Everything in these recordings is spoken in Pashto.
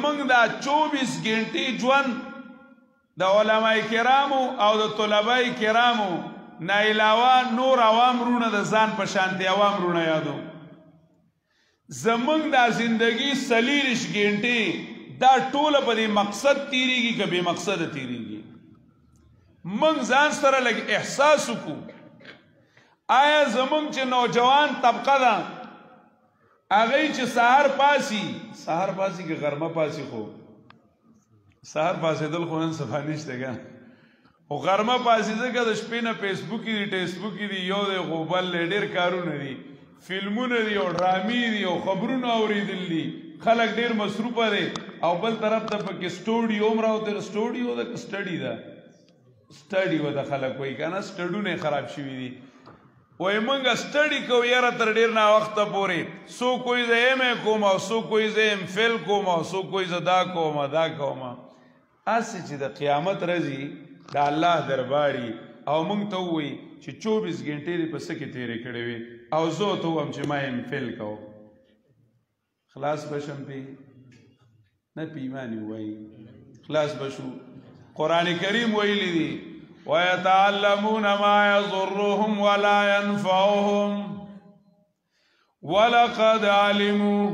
زمونږ دا 24 ګنټې ژوند د علماء کرامو او د طلباء کرامو نه علاوه نور عوام رونه د ځان په شانتي عوام رونه یادو زمونږ دا زندگی 40 ګنټې دا ټوله په دې مقصد تیریږي که بې مقصده تیریږي موږ ځان سره لږ احساس وکړو آیا زمونږ چې نوجوان طبقه ده هغوی چې سهار پاسي که غرمه پاسي خو سهار پاسېدل خو نن صفا نشته که خو غرمه پاسي ځکه د شپې نه فیسبوکي دي ټیسبوکي دي یو دی خو بل ډېر کارونه دي فلمونه دي او ډرامې دي او خبرونه اورېدل دي خلک ډېر مصروفه دی او بل طرف ته پکې سټوډیو هم راوتل سټوډیو ده که سټډي ده سټډي وده خلک وایي که نه سټډونه خراب شوي دي وای مونږ سټډي کوو یاره تر ډېر ناوخته پورې څوک وایي زه ایم ای کوم او څوک وایي زه ایم فیل کوم او څوک وایي زه دا کوم دا کوم هسې چې د قیامت ورځې د الله درباري او مونږ ته ووایي چې 24 ګنټې دې په څه کې تېرې کړې وې او زه ورته ووایم چې ما ایم فیل کوم خلاص به شم پې نه په ایمان یې ووایي خلاص به شو قرآن کریم ویلی دی وَيَتَعَلَّمُونَ مَا يَضُرُّهُمْ وَلَا يَنْفَعُهُمْ وَلَقَدْ عَلِمُوا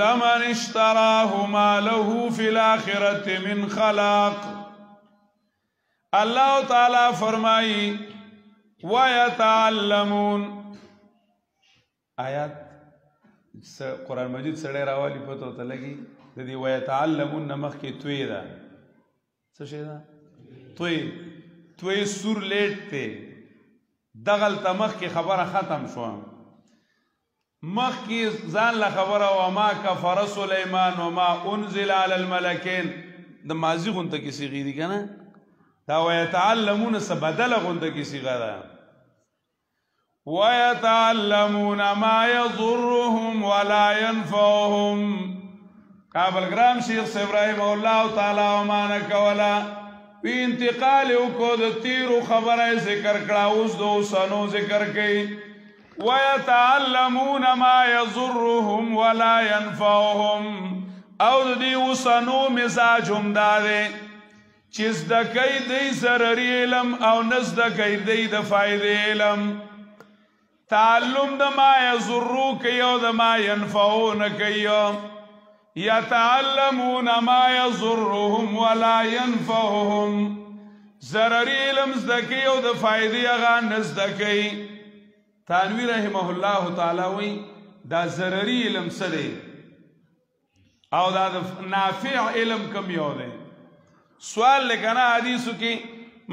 لَمَنِ اشْتَرَاهُ مَا لَهُ فِي الْآخِرَةِ مِنْ خَلَاقٍ اللہ تعالی فرمائی وَيَتَعَلَّمُونَ آیات قرآن مجید سڑے راوالی پتو تلگی دی وَيَتَعَلَّمُونَ نمخ کی توی دا سشی دا توی سور لیٹ تے دغل تا مخ کی خبر ختم شو مخ کی زان لخبر وما کفر سلیمان وما انزل علی الملکین دا ماضی غنطا کسی غیری کنا دا ویتعلمون سبدل غنطا کسی غیرہ ویتعلمون ما یضرهم ولا ينفعهم کابل گرام شیخ ابراہیم اللہ تعالی ومانک ولا پی انتقال کو د تیرو خبره ذکر کړه اوس د اوسانو ذکر کوي ويتعلمون ما يضرهم ولا ينفعهم او د دې اوسانو مزاج هم دا دی چې زده کوي دی ضرري علم او نه زده کوي دی د فایدې علم تعلم د ما يضرو کوي او د ما ينفعو نه کوي یتعلمون ما یضرهم ولا ينفعهم ضرری علم زدکی او د فائدې هغه نه زدکی تانوی رحمه الله تعالی وی دا ضرری علم څه دی او دا نافع علم کم یو دی سوال لکنا حدیثو کی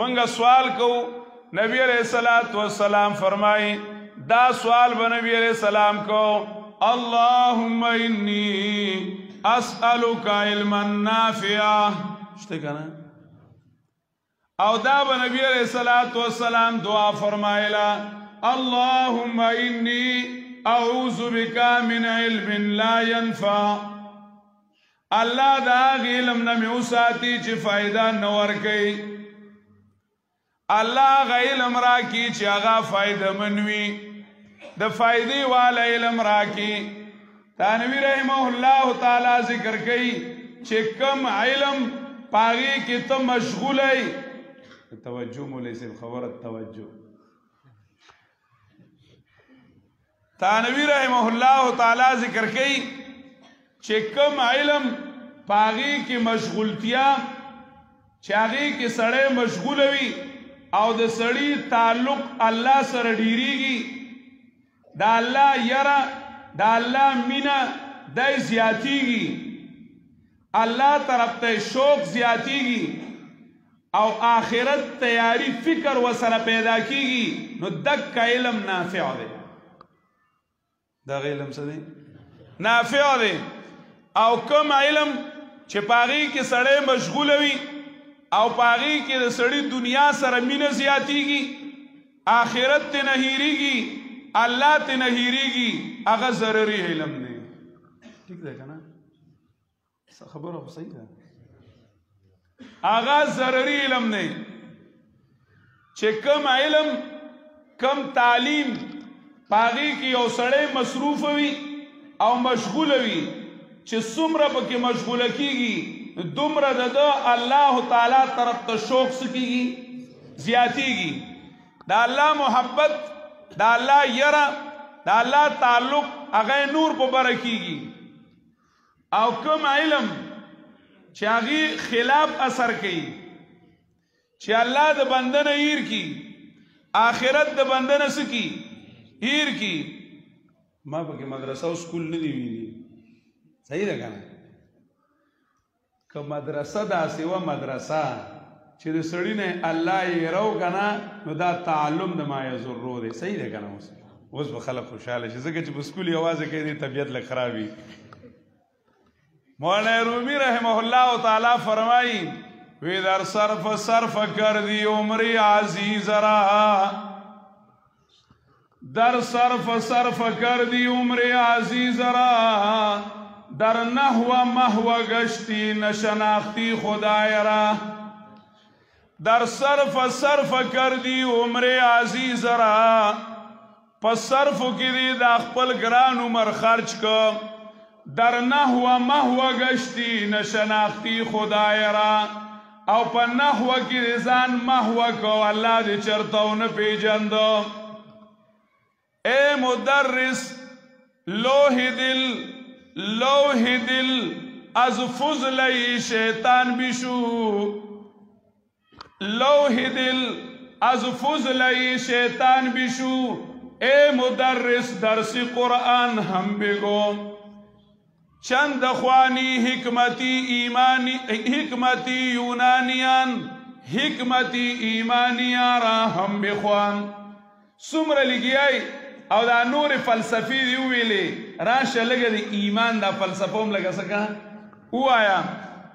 منگا سوال کو نبی علیہ السلام فرمائی دا سوال با نبی علیہ السلام کو اللہم انی اسألوک علما نافعا شتے کنا او دا با نبی علیہ السلام دعا فرمائلا اللہم انی اعوذ بکا من علم لا ينفع اللہ دا علم نمی اساتی چی فائدہ نور کئی اللہ غا علم راکی چی آغا فائدہ منوی دا فائدی والا علم راکی تانوی رحمہ اللہ تعالی ذکر کئی چی کم علم پاگی کی تم مشغول ہے توجہ مولی سے خبرت توجہ تانوی رحمہ اللہ تعالی ذکر کئی چی کم علم پاگی کی مشغولتیا چاگی کی سڑے مشغول ہوئی او د سڑی تعلق اللہ سر ڈیری گی دا اللہ یرا دا اللہ مینا دا زیادی گی اللہ طرف تے شوق زیادی گی او آخرت تیاری فکر و سر پیدا کی گی نو دک کا علم نافع دے دا علم سے دے نافع دے او کم علم چھ پاگی کی سڑے مشغول ہوئی او پاگی کی سڑی دنیا سر مین زیادی گی آخرت تے نہیری گی اللہ تے نہیری گی اگر ضروری علم دے ٹھیک دے کنا خبر ہو صحیح ہے اگر ضروری علم دے چھے کم علم کم تعلیم پاگی کی او سڑے مصروف ہوئی او مشغول ہوئی چې څومره پکې مشغوله کیږي دومره د الله تعالی طرف ته شوق سکیږي زیاتیږي د الله محبت د الله یره د الله تعلق هغه نور په برکیږي او کوم علم چې هغه خلاف اثر کوي چې الله د بنده نه هیر کی آخرت د بنده نه سکی هیر کی ما پکې مدرسه او سکول نه دی ویلي صحیح ده کنه که مدرسه داسې و مدرسه چې د سړی نه الله یې رو کنه نو دا تعلم د ما یضرو دی صحیح ده کنه اوس به خلک خوشاله شي ځکه چې په سکول یوازې کوي طبیعت لږ خرابي مولانا رومی رحمه الله تعالی فرمائی وی در صرف کردی عمری عزیز را در صرف کردی عمری عزیز را در نحو محو گشتی نشناختی خدای را در صرف کردی عمری عزیز را پس صرفو کی دی دا خپل گران عمر خرچ کو در نحو محو گشتی نشناختی خدای را او پا نحو کی رزان محو کو اللہ دی چرتاو نپیجندو اے مدرس لوح دل از فضلی شیطان بشو لوح دل از فضلی شیطان بشو اے مدرس درس قرآن هم بگو چند خوانی حکمتی یونانیان حکمتی ایمانیان را هم بخوان سمر لگیائی او دا نور فلسفی دی ویلی راشه لگه دی ایمان دا فلسفوم لگه سکا او آیا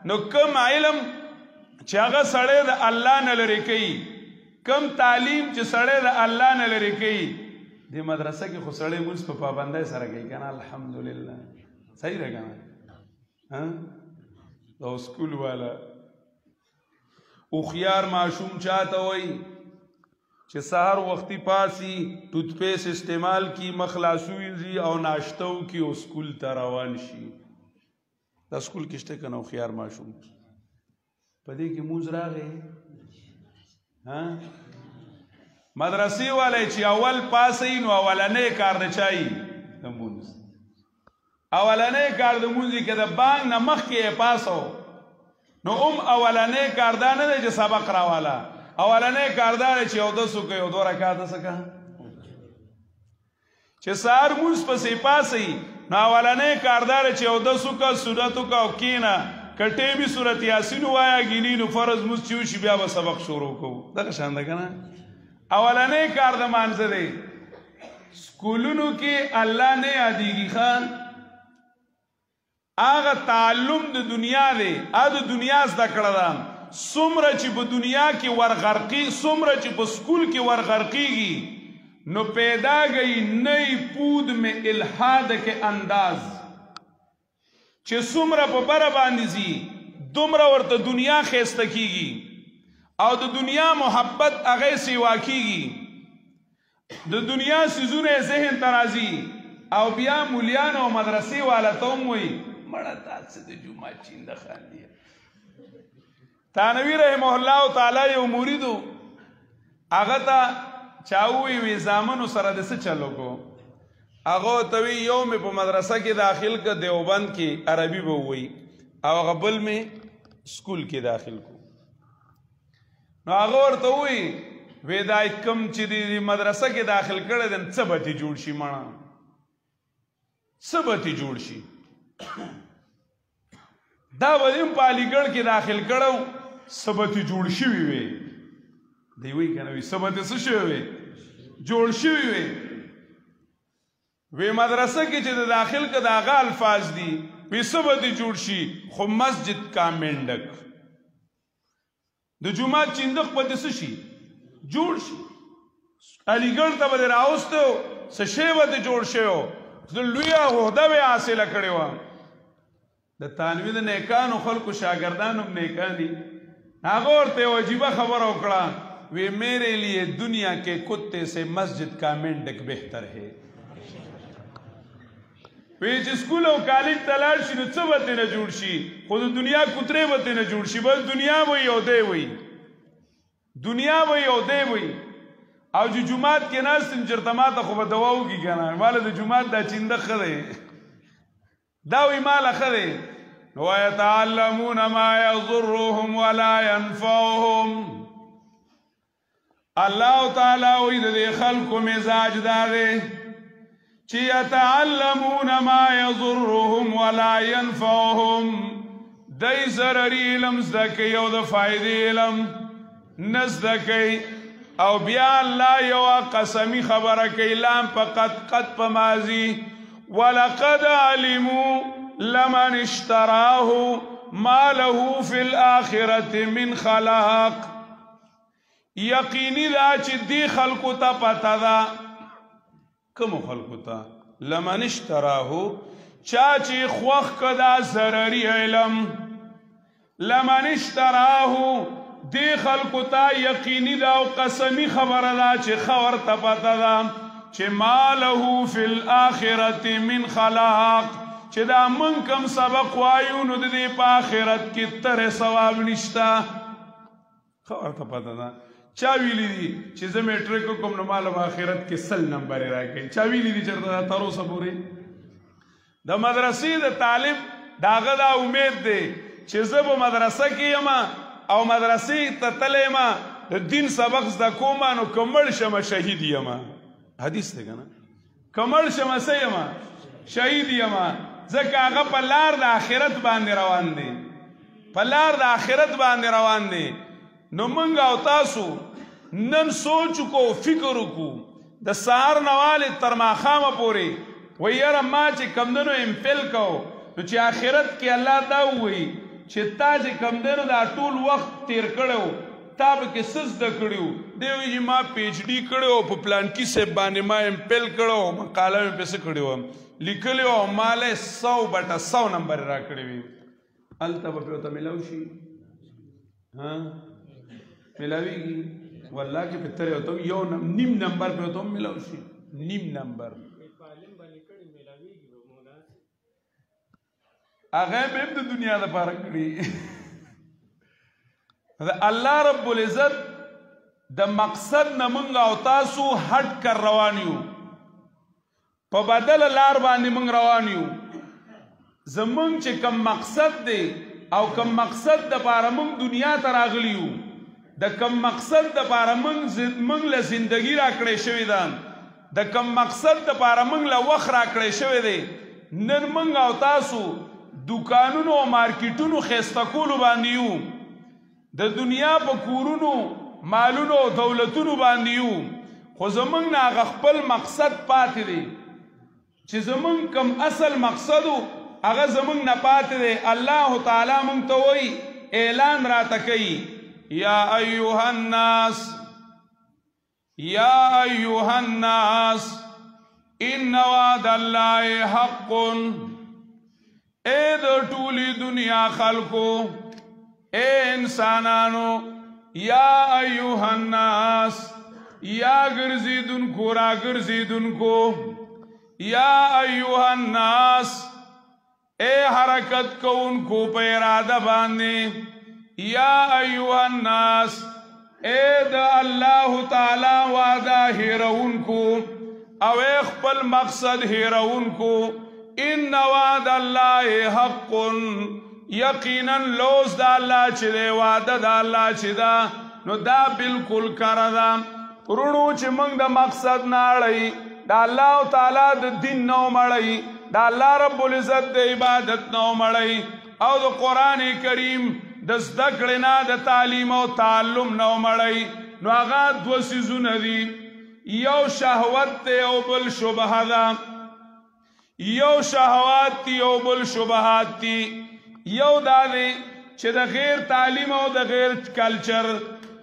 نو کم علم چه اغا سڑے دا اللہ نلری کئی کم تعلیم چه سڑے دا اللہ نلری کئی دی مدرسه کې خو سړی مونځ په پابندۍ سره کوي کنه الحمدلله صحیح ده کنه دا سکول والا اوخیار معشوم چاته وای چې سحر وختي پاسی ټوت پیس استعمال کی مخلاصوي او ناشتو کی او سکول ته روان شي دا سکول کې شته کنه اوخیار معشوم پدې کې مونځ راغی مدرسی والے چې اول پاسی نو اولنې کار د چای د مونځ اولنې کار د مونځ کې د بانګ نه مخکې پاسو نو اولنې کار دا نه دی چې سبق راواله اولنې کار دا دی چې یو دسو کوي او دو رکعاته سکه چې سهار مونځ پسې پاسی نو اولنې کار دا دی چې یو دسو کا سورتو کا او کینا کټې به سورت یاسین وایا ګینی نو فرض مونځ چې وشي بیا به سبق شروع کوو دغه شان ده کنه اولنې کار د مانځه دی سکولونو کې الله نه یادېږي خان هغه تعلم د دنیا دی د دنیا زده کړه ده څومره چې په دنیا کې ورغرقي څومره چې په سکول کې ورغرقيږي نو پیدا گئی نئی پود میں الحاد کے انداز چې څومره په بره باندې زی دومره ورته دنیا خیسته کیږي او د دنیا محبت هغه سیوا کیږي د دنیا سيزونه ذهن ترازی او بیا مولیان او مدرسې والا ته وي مړه تاسو د جمعه چیند خاندي تانوی رحمه الله تعالی یو مریدو هغه ته چاوي وی زامنو سره د څه چلو کو هغه توی یو مې په مدرسه کې داخل ک دیوبند کې عربي به وي او غبل مې سکول کې داخل کو نو هغه ورته وی وېدای کم چې د مدرسه کې داخل کړه د څه به جوړ شي مانا څه به جوړ شي دا ودیم پالیګړ کې داخل کړو څه به جوړ شي وي دی وی کنه وی څه به څه شي وي جوړ شي وي وی مدرسه کې چې داخل کړه داغه الفاظ دي وی څه به جوړ شي خو مسجد کا منډک د جمعه چیندخ په دسه شي جوړ شي علیګړ ته به راوستو څه شی به جوړ شو د لوی عہده به حاصله کړي و د تانوی د نیکانو خلکو شاګردانو نیکانی هغه ورته واجبہ خبر وکړه وی میرے لیے دنیا کے کتے سے مسجد کا مینڈک بہتر ہے وی چې سکول او کالج ته لاړ شي نو څه به ترې نه جوړ شي خو د دنیا کوترې به ترې نه جوړ شي بس دنیا وی او دی وی دنیا وی او دی وی او چې جومات کې ناست یم چېرته ما ته خو به دوا وکړي که نه ماله د جومات دا چینده ښه دی دا وی ماله ښه دی ويتعلمون ما يضرهم ولا ينفعهم الله تعالی وی د خلکو مزاج دا دی چې يتعلمون ما يضرهم ولا ينفعهم دای ضرري علم زده کوي او د فائدې علم نه زده کوي او بیا الله یو قسمی خبره کوي لام فقط قد په ماضي ولقد علموا لمن اشتراه ما له في الآخرة من خلاق یقینی دا چې دی خلقو ته پته ده کومو خلقو ته لمن اشتراه چا چې خوښ کدا ضرري علم لمن اشتراه دی خلقو ته یقینی دا او قسمی خبره ده چې خبر ته پته ده چې ما له في الآخرة من خلاق چې دا من کم سبق وایو نو د دې په آخرت کې تر ثواب نشته خبر ته پته ده چا ویلی دي چې زه میټرک کوم نو مال په آخرت کې 100 نمبر راکړي چا ویلی دي چېرته تر اوسه پورې د مدرسې د طالب داغه دا امید دی چې زه به مدرسه کې یم او مدرسې ته تللی یم د دین سبق زده کوم نو که مړ شمه شهید یم حدیث دی که نه که مړ شمه څه یم شهید یم ځکه هغه په لار د آخرت باندې روان دی په لار د آخرت باندې روان دی نو موږ او تاسو نن سوچ کو فکر وکړو د سهار نه والې تر ماښامه پورې وایي یاره ما چې کمدنو امفل کو نو چې آخرت کې الله دا ووایي چې تا چې کمدنو دا ټول وخت تیر کړی تا پکې څه زده کړي وو دی وایي چې ما پی ایچ ډي کړی وو په پلانکي صاحب باندې ما امفل کړی وو مقاله مې پسې کړې وم لیکلی وو ماله 100/100 نمبر را کړی وي هلته به پې ورته میلاو شي ملاویږي والله کې پتر ہوتا یو نیم نمبر پہ ہوتا ملاو شي نیم نمبر هغه به د دنیا د پاره کړی الله رب العزت د مقصد نه مونږ او تاسو هټ کر روان یو په بدل لار باندې مونږ روان یو زمونږ چې کم مقصد دی او کم مقصد د پاره مونږ دنیا ته راغلی یو د کم مقصد د پاره مونږ له زندگی را کړی شوی ده د کم مقصد د پاره مونږ له وخت را کړی شوی دی نن مونږ او تاسو دکانونو او مارکیټونو ښایسته کولو باندې یو د دنیا په کورونو مالونو او دولتونو باندې یو خو زمونږ نه هغه خپل مقصد پاتې دی چې زمونږ کم اصل مقصد هغه زمونږ نه پاتې دی الله تعالی مونږ ته وایي اعلان راته کوي یا ایها الناس ان وعد الله حق اے د ټولې دنیا خلکو اے انسانانو یا ایها الناس یا ګرځېدونکو را ګرځېدونکو یا ایها الناس اے حرکت کوونکو په اراده باندې یا ایها الناس اے د الله تعالی وعده هیرونکو او خپل مقصد هیرونکو ان وعد الله حق یقینا لوز د الله چې دی وعده د الله چې دا نو دا بالکل کاره ده ورونو چې موږ د مقصد نه اړئ د الله تعالی د دین نه ومړئ د الله رب العزت د عبادت نه ومړئ او د قرآن کریم د زده کړې نه د تعلیم او تعلم نه ومړئ نو هغه دوه څیزونه دي یو شهوت دی او بل شبهه ده یو شهوات دی او بل شبهات دی یو دا دی چې د غیر تعلیم او د غیر کلچر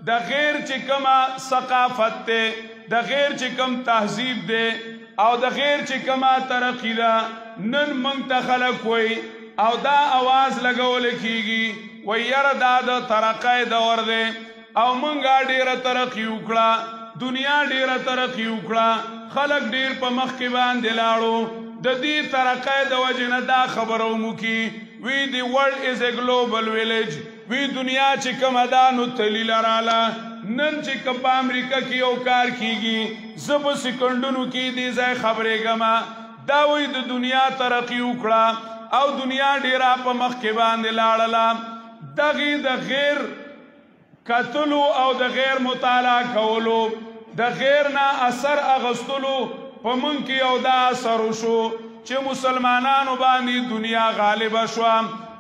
د غیر چې کومه ثقافت دی د غیر چې کوم تهذیب دی او د غیر چې کومه ترقی ده نن موږ ته خلک وایي او دا आवाज لګول کیږي وایي یاره دا د ترقۍ دور دی او موږ ډېره ترقي وکړه دنیا ډېره ترقي وکړه خلک ډېر په مخکې باندې لاړو د دې ترقۍ د وجې نه دا خبره مو کی وی دی ورلد از a global village وی دنیا چې کومه ده نو تلي لراله نن چې که په امریکا کې یو کار کیږي زه په سکندونو کې دې ځای خبرېږم دا وی د دنیا ترقي وکړه او دنیا ډیره په مخکې باندې لاړله دغې د غیر کتلو او د غیر مطالعه کولو د غیر نه اثر اغستلو په مونږ کې یو دا اثر وشو چې مسلمانانو باندې دنیا غالبه شوه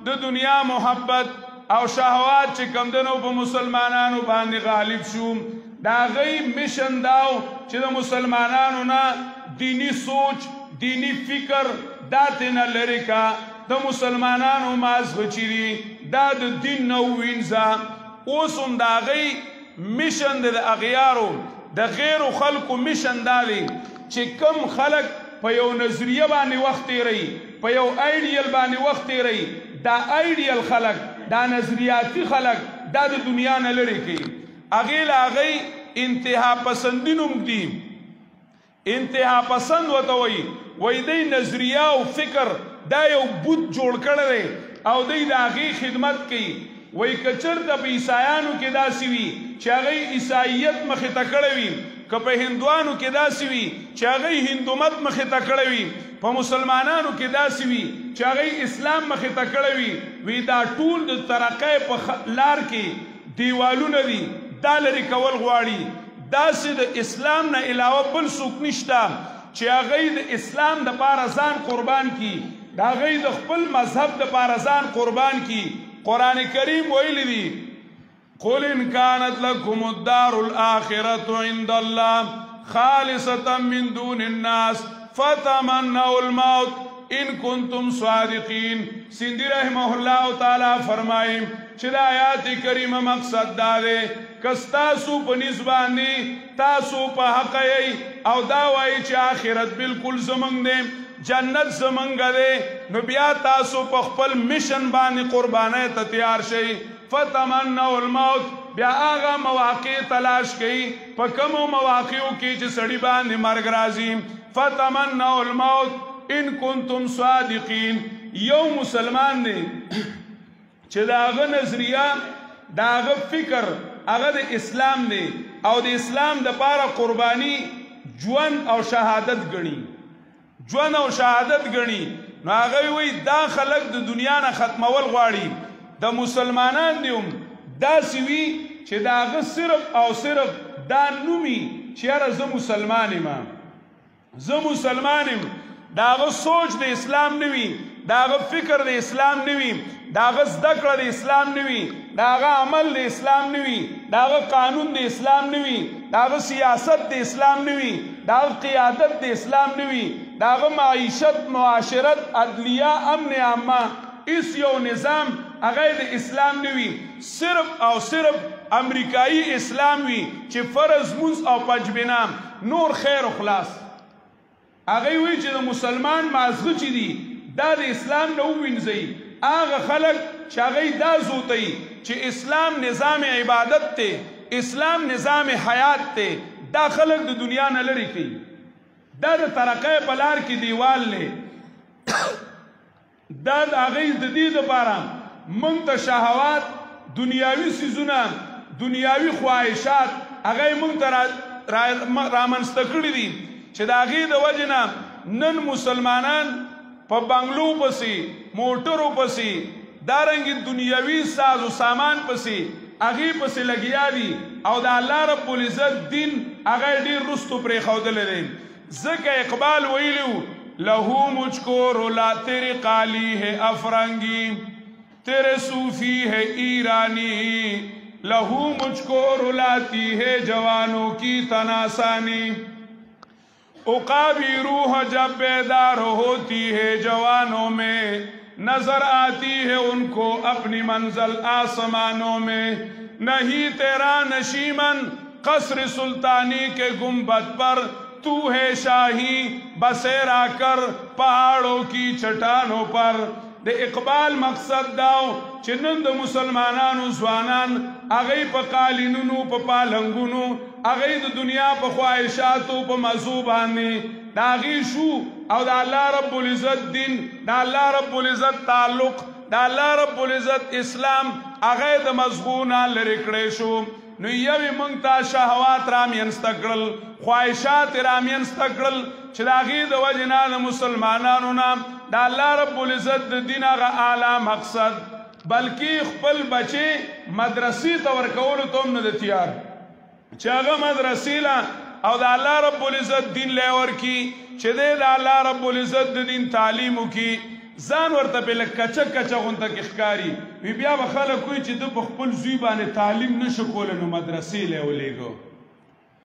د دنیا محبت او شهوات چې کم دنو په مسلمانانو باندې غالب شو دا غي میشن داو چې د مسلمانانو نه دینی سوچ دینی فکر داتې نه لري کا د مسلمانانو مازغه چیري دا د دین نو وینځه اوس هم دا غي میشن د اغیارو د غیر خلقو میشن دالي چې کم خلق په یو نظریه باندې وخت تیری په یو ایډیل باندې وخت تیری دا ایډیل خلق دا نظریاتی خلق دا د دنیا نه لري کی اغیل اغی انتها پسندینم دی انتها پسند وتوي وای دی نظریه او فکر دا یو بوت جوړ کړی او دی د اغی خدمت کوي وای کچرته په عیسایانو کې داسي وي چې هغه عیسایت مخې ته کړی وي که په هندوانو کې داسي وي چې هغه هندومت مخې ته کړی وي په مسلمانانو کې داسي وي چې هغه اسلام مخې ته کړی وي دا ټول د ترقۍ په لار کې دیوالونه دي دا لري کول غواړي داسې د اسلام نه علاوه بل څوک نشته چې هغه د اسلام د پاره ځان قربان کی دا هغه د خپل مذهب د پاره ځان قربان کی قرآن کریم ویلی دی قل ان كانت لكم الدار الآخرة عند الله خالصة من دون الناس فتمنوا الموت ان كنتم صادقين سندی رحمه الله تعالی فرمائیں چې د آیات کریمه مقصد دا دی کستاسو په نسبانی تاسو په حق او دا وایي چې آخرت بالکل زمونږ دی جنت زمونږ دی نو بیا تاسو په خپل میشن باندې قربانۍ ته تیار شئ فتمنوا الموت بیا هغه مواقع تلاش کړئ په کومو مواقعو کې چې سړي باندې مرګ راځي فتمنوا الموت ان کنتم صادقین یو مسلمان دی چې دا هغه نظریه دا هغه فکر هغه د اسلام دی او د اسلام د پاره قربانی ژوند او شهادت ګڼي ژوند او شهادت ګڼي نو هغه وی دا خلق د دنیا نه ختمول غواړي د مسلمانان دی هم داسې وي چې دا هغه صرف او صرف دا نومي چې یاره زه مسلمان یم زه مسلمان یم دا هغه سوچ د اسلام نه وي دا هغه فکر د اسلام نه وي دا هغه زده کړه د اسلام نه وي دا هغه عمل د اسلام نه وي دا هغه قانون د اسلام نه وي دا هغه سیاست د اسلام نه وي دا هغه قیادت د اسلام نه وي دا هغه معیشت معاشرت عدلیه امن عامه اس یو نظام هغه د اسلام نه وي صرف او صرف امریکایي اسلام وي چې فرض مونځ او پنجبینا نور خیر و خلاص هغه وی چې د مسلمان مازغه چې دي دا د اسلام نه ووینځي هغه خلک چې هغه دا زوتی چې اسلام نظام عبادت ته اسلام نظام حیات ته دا خلک د دنیا نه لري کوي دا د ترقۍ په لار کې دیوال نه دا د هغې د دې دپاره موږ ته شهوات دنیاوي څیزونه دنیاوي خواهشات هغه موږ ته رامنځته کړي دي چې د هغې د وجې نه نن مسلمانان په بنګلو پسې موټرو پسې دارنګې دنیاوي ساز و سامان پسې هغې پسې لګیا دي او د الله رب العزت دین هغه ډېر رستو پرېښودلی دی ځکه اقبال ویلي لہو مجھ کو رولا تیرے قالی ہے افرنگی تیرے صوفی ہے ایرانی لہو مجھ کو رلاتی ہے جوانوں کی تناسانی عقابی روح جب بیدار ہوتی ہے جوانوں میں نظر آتی ہے ان کو اپنی منزل آسمانوں میں نہیں تیرا نشیمن قصر سلطانی کے گنبد پر تو ہے شاہی بسیرا کر پہاڑوں کی چٹانوں پر د اقبال مقصد داو چې نن د مسلمانانو ځوانان هغوی په قالینونو په پالنګونو هغوی د دنیا په خواهشاتو په مزو باندې د هغې شو او د الله رب العزت دین د الله رب العزت تعلق د الله رب العزت اسلام هغه د مزغونه لرې کړی شو نو یوې موږ ته شهوات رامینځته کړل خواهشات رامینځته کړل چې د هغې د وجې نه د مسلمانانو نه د الله رب العزت د دین هغه اعلی مقصد بلکې خپل بچی مدرسې ته ورکولو ته هم نه د تیار چې هغه مدرسې له او د الله رب العزت دین لی ورکي چې دی د الله رب العزت د دین تعلیم وکړي ځان ورته پې لږ کچه کچه غونته کې ښکاري وي بیا به خلک وایي چې ده په خپل زوی باندې تعلیم نه شو کولی نو مدرسې لی ولېږو